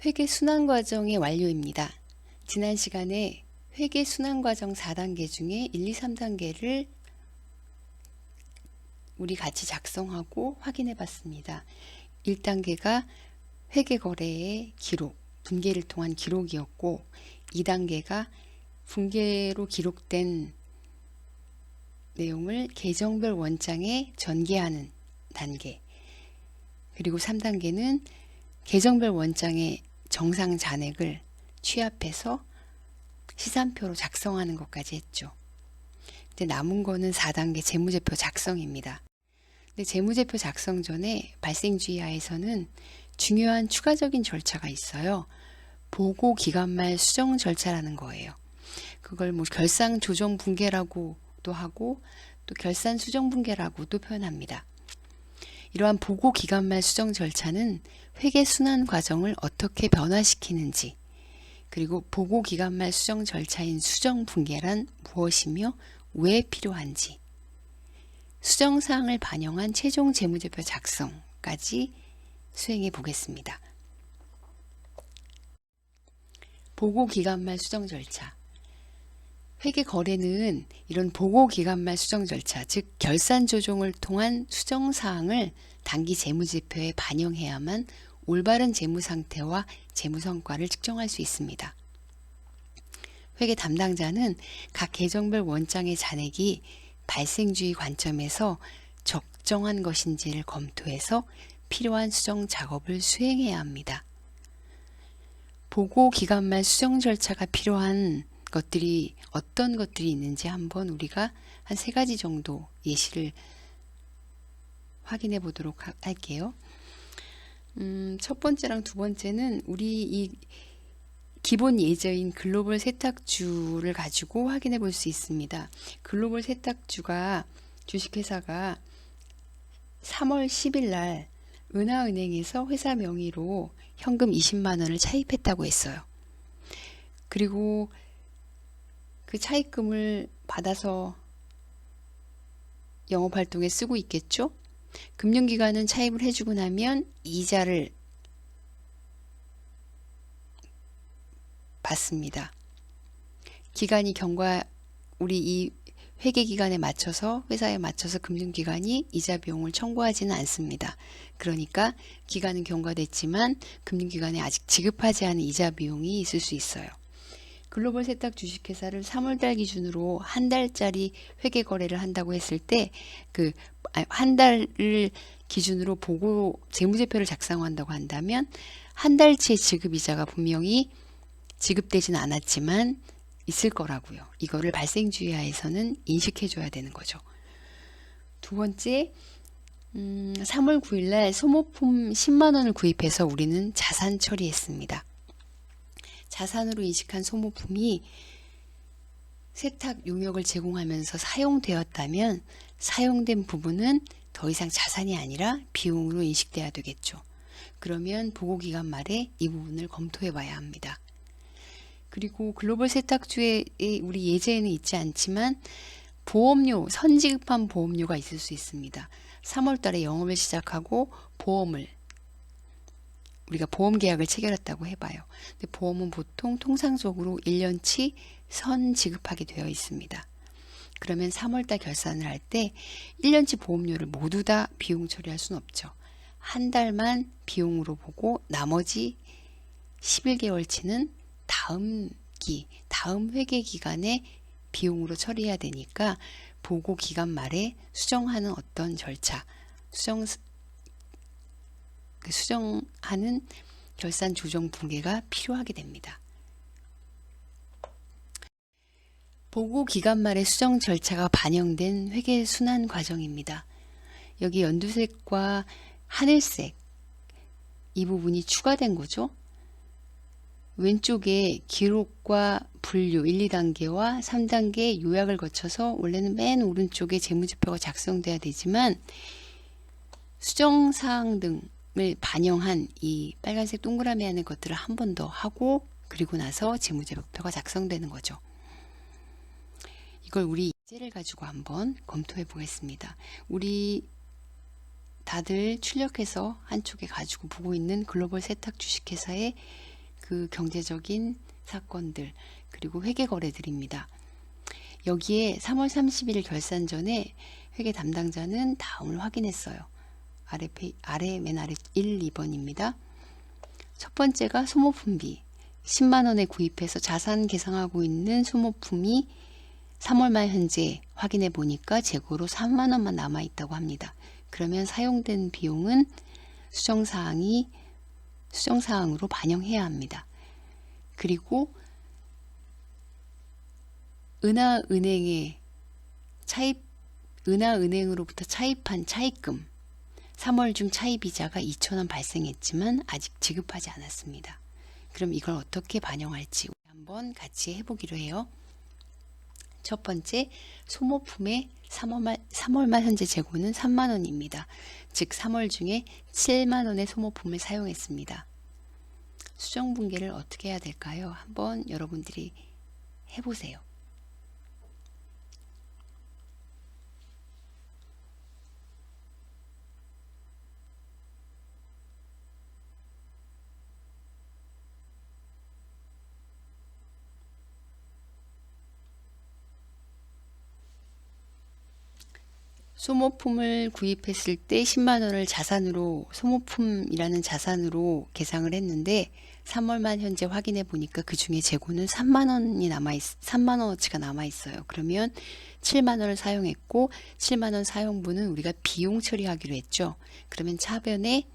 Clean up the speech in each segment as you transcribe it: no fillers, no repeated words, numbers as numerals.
회계 순환 과정의 완료입니다. 지난 시간에 회계 순환 과정 4단계 중에 1, 2, 3단계를 우리 같이 작성하고 확인해 봤습니다. 1단계가 회계 거래의 기록, 분계를 통한 기록이었고 2단계가 분계로 기록된 내용을 계정별 원장에 전개하는 단계, 그리고 3단계는 계정별 원장의 정상 잔액을 취합해서 시산표로 작성하는 것까지 했죠. 이제 남은 거는 4단계 재무제표 작성입니다. 근데 재무제표 작성 전에 발생주의하에서는 중요한 추가적인 절차가 있어요. 보고 기간 말 수정 절차라는 거예요. 그걸 뭐 결산 조정 분계라고도 하고 또 결산 수정 분계라고도 표현합니다. 이러한 보고 기간 말 수정 절차는 회계 순환 과정을 어떻게 변화시키는지, 그리고 보고 기간 말 수정 절차인 수정 분계란 무엇이며 왜 필요한지, 수정사항을 반영한 최종 재무제표 작성까지 수행해 보겠습니다. 보고 기간 말 수정 절차. 회계 거래는 이런 보고 기간 말 수정 절차, 즉 결산 조정을 통한 수정 사항을 단기 재무제표에 반영해야만 올바른 재무 상태와 재무 성과를 측정할 수 있습니다. 회계 담당자는 각 계정별 원장의 잔액이 발생주의 관점에서 적정한 것인지를 검토해서 필요한 수정 작업을 수행해야 합니다. 보고 기간 말 수정 절차가 필요한 것들이 어떤 것들이 있는지 한번 우리가 한 3가지 정도 예시를 확인해 보도록 할게요. 첫 번째랑 두 번째는 우리 이 기본 예제인 글로벌 세탁주를 가지고 확인해 볼 수 있습니다. 글로벌 세탁주가 주식회사가 3월 10일 날 은하은행에서 회사 명의로 현금 20만 원을 차입했다고 했어요. 그리고 그 차입금을 받아서 영업활동에 쓰고 있겠죠? 금융기관은 차입을 해주고 나면 이자를 받습니다. 기간이 우리 이 회계기간에 맞춰서, 회사에 맞춰서 금융기관이 이자 비용을 청구하지는 않습니다. 그러니까 기간은 경과됐지만 금융기관에 아직 지급하지 않은 이자 비용이 있을 수 있어요. 글로벌 세탁 주식회사를 3월달 기준으로 한 달짜리 회계 거래를 한다고 했을 때 한 달을 기준으로 보고 재무제표를 작성한다고 한다면 한 달치의 지급 이자가 분명히 지급되지는 않았지만 있을 거라고요. 이거를 발생주의하에서는 인식해줘야 되는 거죠. 두 번째, 3월 9일 날 소모품 10만 원을 구입해서 우리는 자산 처리했습니다. 자산으로 인식한 소모품이 세탁 용역을 제공하면서 사용되었다면 사용된 부분은 더 이상 자산이 아니라 비용으로 인식돼야 되겠죠. 그러면 보고기간 말에 이 부분을 검토해 봐야 합니다. 그리고 글로벌 세탁주의 우리 예제에는 있지 않지만 보험료, 선지급한 보험료가 있을 수 있습니다. 3월 달에 영업을 시작하고 우리가 보험 계약을 체결했다고 해봐요. 근데 보험은 보통 통상적으로 1년치 선 지급하게 되어 있습니다. 그러면 3월달 결산을 할 때 1년치 보험료를 모두 다 비용 처리할 수는 없죠. 한 달만 비용으로 보고 나머지 11개월치는 다음 회계 기간에 비용으로 처리해야 되니까 보고 기간 말에 수정하는 어떤 절차, 수정하는 결산 조정 분계가 필요하게 됩니다. 보고 기간 말의 수정 절차가 반영된 회계 순환 과정입니다. 여기 연두색과 하늘색 이 부분이 추가된 거죠. 왼쪽에 기록과 분류 1, 2단계와 3단계 요약을 거쳐서 원래는 맨 오른쪽에 재무제표가 작성돼야 되지만 수정사항 등을 반영한 이 빨간색 동그라미 안에 것들을 한 번 더 하고 그리고 나서 재무제표가 작성되는 거죠. 이걸 우리 예제를 가지고 한번 검토해 보겠습니다. 우리 다들 출력해서 한쪽에 가지고 보고 있는 글로벌 세탁 주식회사의 그 경제적인 사건들 그리고 회계 거래들입니다. 여기에 3월 30일 결산 전에 회계 담당자는 다음을 확인했어요. 맨 아래 1, 2번입니다. 첫 번째가 소모품비 10만 원에 구입해서 자산 계상하고 있는 소모품이 3월 말 현재 확인해 보니까 재고로 3만 원만 남아 있다고 합니다. 그러면 사용된 비용은 수정사항으로 반영해야 합니다. 그리고 은하은행으로부터 차입한 차입금 3월 중 차입이자가 2,000원 발생했지만 아직 지급하지 않았습니다. 그럼 이걸 어떻게 반영할지 한번 같이 해보기로 해요. 첫 번째, 소모품의 3월 말 현재 재고는 3만 원입니다. 즉 3월 중에 7만 원의 소모품을 사용했습니다. 수정 분계를 어떻게 해야 될까요? 한번 여러분들이 해보세요. 소모품을 구입했을 때 10만 원을 소모품이라는 자산으로 계상을 했는데 3월 말 현재 확인해 보니까 그 중에 재고는 3만 원어치가 남아 있어요. 그러면 7만 원을 사용했고 7만 원 사용분은 우리가 비용 처리하기로 했죠. 그러면 차변에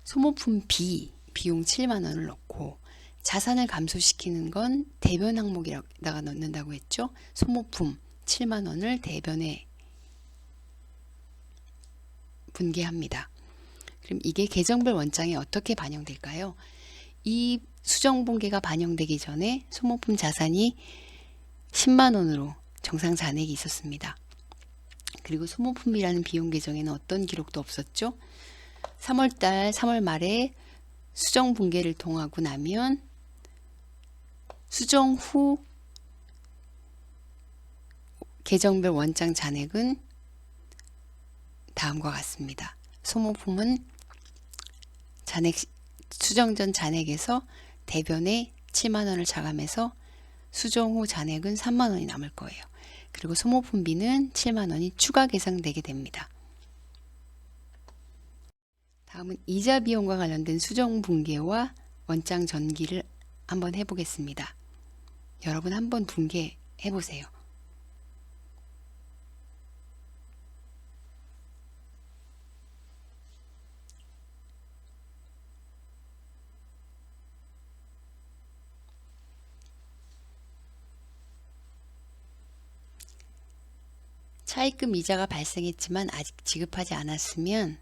소모품 비용 7만 원을 넣고 자산을 감소시키는 건 대변 항목에다가 넣는다고 했죠. 소모품 7만 원을 대변에 분계합니다. 그럼 이게 계정별 원장에 어떻게 반영될까요? 이 수정 분계가 반영되기 전에 소모품 자산이 10만 원으로 정상 잔액이 있었습니다. 그리고 소모품이라는 비용 계정에는 어떤 기록도 없었죠? 3월 말에 수정 분계를 통하고 나면 수정 후 계정별 원장 잔액은 다음과 같습니다. 소모품은 수정 전 잔액에서 대변에 7만 원을 자감해서 수정 후 잔액은 3만 원이 남을 거예요. 그리고 소모품비는 7만 원이 추가 계상되게 됩니다. 다음은 이자 비용과 관련된 수정 분계와 원장 전기를 한번 해보겠습니다. 여러분 한번 분계해 보세요. 차입금 이자가 발생했지만 아직 지급하지 않았으면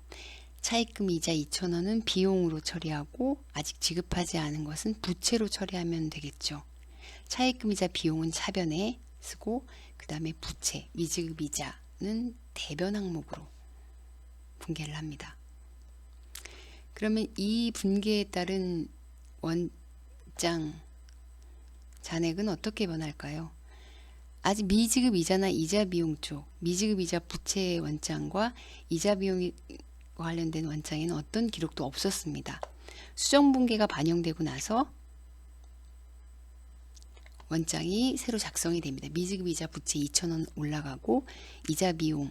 차입금 이자 2,000원은 비용으로 처리하고 아직 지급하지 않은 것은 부채로 처리하면 되겠죠. 차입금 이자 비용은 차변에 쓰고 그 다음에 부채, 미지급 이자는 대변 항목으로 분계를 합니다. 그러면 이 분계에 따른 원장 잔액은 어떻게 변할까요? 아직 미지급 이자나 이자 비용 쪽, 미지급 이자 부채 원장과 이자 비용이 관련된 원장에는 어떤 기록도 없었습니다. 수정 분계가 반영되고 나서 원장이 새로 작성이 됩니다. 미지급 이자 부채 2,000원 올라가고 이자 비용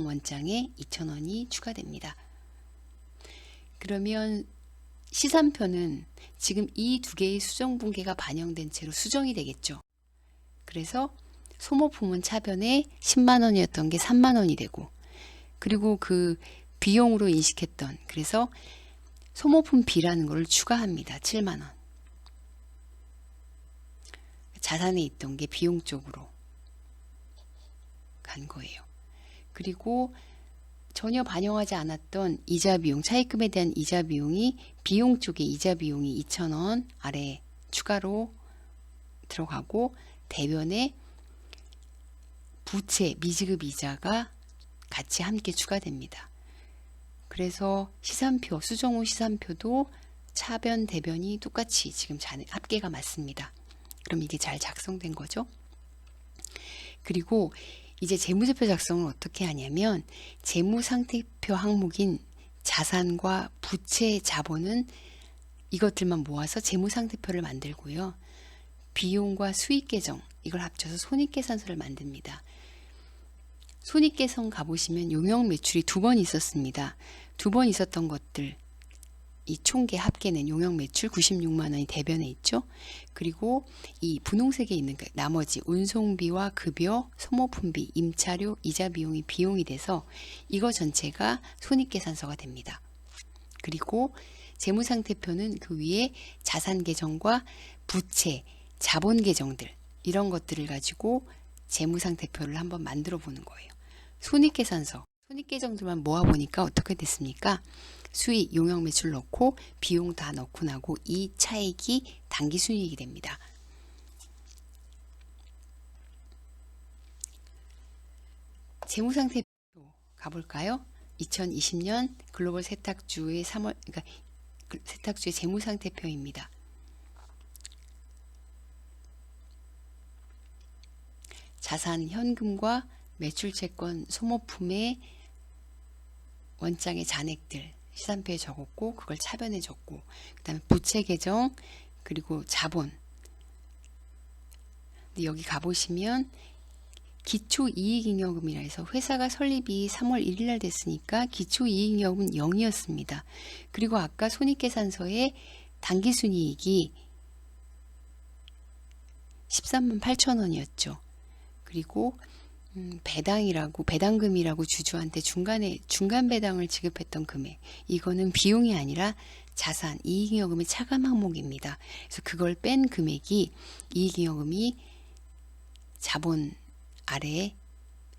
원장에 2,000원이 추가됩니다. 그러면 시산표는 지금 이 두 개의 수정 분계가 반영된 채로 수정이 되겠죠. 그래서 소모품은 차변에 10만 원이었던 게 3만 원이 되고 그리고 그 비용으로 인식했던 그래서 소모품 B라는 것을 추가합니다. 7만 원. 자산에 있던 게 비용 쪽으로 간 거예요. 그리고 전혀 반영하지 않았던 이자 비용, 차입금에 대한 이자 비용이 비용 쪽에 이자 비용이 2,000원 아래 추가로 들어가고 대변에 부채, 미지급 이자가 같이 함께 추가됩니다. 그래서 시산표, 수정 후 시산표도 차변, 대변이 똑같이 지금 합계가 맞습니다. 그럼 이게 잘 작성된 거죠. 그리고 이제 재무제표 작성을 어떻게 하냐면 재무상태표 항목인 자산과 부채 자본은 이것들만 모아서 재무상태표를 만들고요. 비용과 수익 계정 이걸 합쳐서 손익계산서를 만듭니다. 손익계산 가보시면 용역 매출이 2번 있었습니다. 2번 있었던 것들 이 총계 합계는 용역 매출 96만 원이 대변에 있죠. 그리고 이 분홍색에 있는 나머지 운송비와 급여, 소모품비, 임차료, 이자 비용이 비용이 돼서 이거 전체가 손익계산서가 됩니다. 그리고 재무상태표는 그 위에 자산 계정과 부채, 자본 계정들 이런 것들을 가지고 재무상태표를 한번 만들어 보는 거예요. 손익계산서, 손익계정들만 모아보니까 어떻게 됐습니까? 수익, 용역 매출 넣고 비용 다 넣고 나고 이 차익이 당기순이익이 됩니다. 재무상태표 가볼까요? 2020년 글로벌 세탁주의 3월, 그러니까 세탁주의 재무상태표입니다. 자산, 현금과 매출채권, 소모품의 원장의 잔액들 시산표에 적었고 그걸 차변에 적고 그 다음에 부채 계정 그리고 자본. 근데 여기 가보시면 기초이익잉여금이라 해서 회사가 설립이 3월 1일 날 됐으니까 기초이익잉여금은 0이었습니다. 그리고 아까 손익계산서에 당기순이익이 13만 8천 원이었죠. 그리고 배당금이라고 주주한테 중간 배당을 지급했던 금액 이거는 비용이 아니라 자산 이익잉여금의 차감 항목입니다. 그래서 그걸 뺀 금액이 이익잉여금이 자본 아래에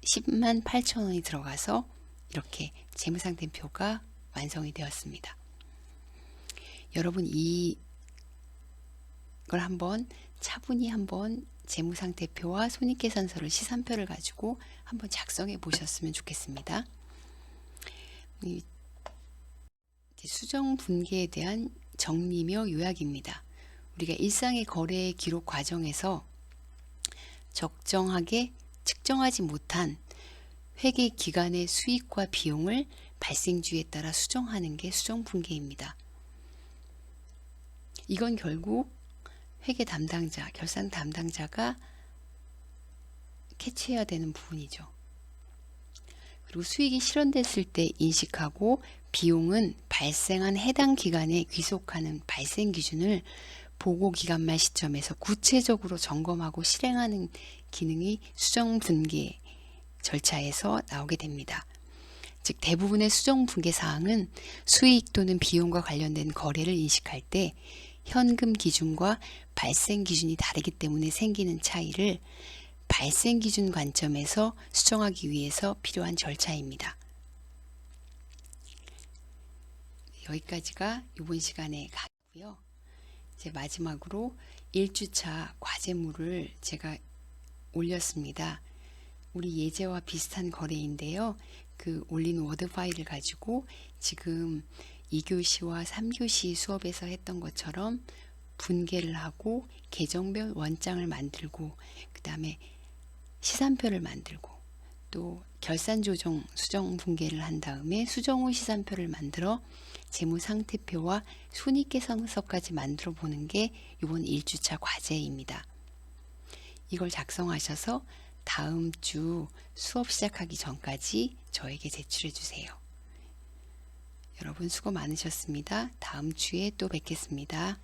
10만 8천 원이 들어가서 이렇게 재무상태표가 완성이 되었습니다. 여러분 이걸 한번 차분히 한번 재무상태표와 손익계산서를 시산표를 가지고 한번 작성해 보셨으면 좋겠습니다. 수정분계에 대한 정리며 요약입니다. 우리가 일상의 거래 기록 과정에서 적정하게 측정하지 못한 회계 기간의 수익과 비용을 발생주에 따라 수정하는 게 수정분계입니다. 이건 결국 회계 담당자, 결산 담당자가 캐치해야 되는 부분이죠. 그리고 수익이 실현됐을 때 인식하고 비용은 발생한 해당 기간에 귀속하는 발생 기준을 보고 기간말 시점에서 구체적으로 점검하고 실행하는 기능이 수정분계 절차에서 나오게 됩니다. 즉 대부분의 수정분계 사항은 수익 또는 비용과 관련된 거래를 인식할 때 현금 기준과 발생 기준이 다르기 때문에 생기는 차이를 발생 기준 관점에서 수정하기 위해서 필요한 절차입니다. 여기까지가 이번 시간에 가고요. 이제 마지막으로 1주차 과제물을 제가 올렸습니다. 우리 예제와 비슷한 거래인데요. 그 올린 워드 파일을 가지고 지금 2교시와 3교시 수업에서 했던 것처럼 분계를 하고 계정별 원장을 만들고 그 다음에 시산표를 만들고 또 결산조정 수정 분계를 한 다음에 수정 후 시산표를 만들어 재무상태표와 손익계산서까지 만들어 보는 게 이번 1주차 과제입니다. 이걸 작성하셔서 다음 주 수업 시작하기 전까지 저에게 제출해 주세요. 여러분 수고 많으셨습니다. 다음 주에 또 뵙겠습니다.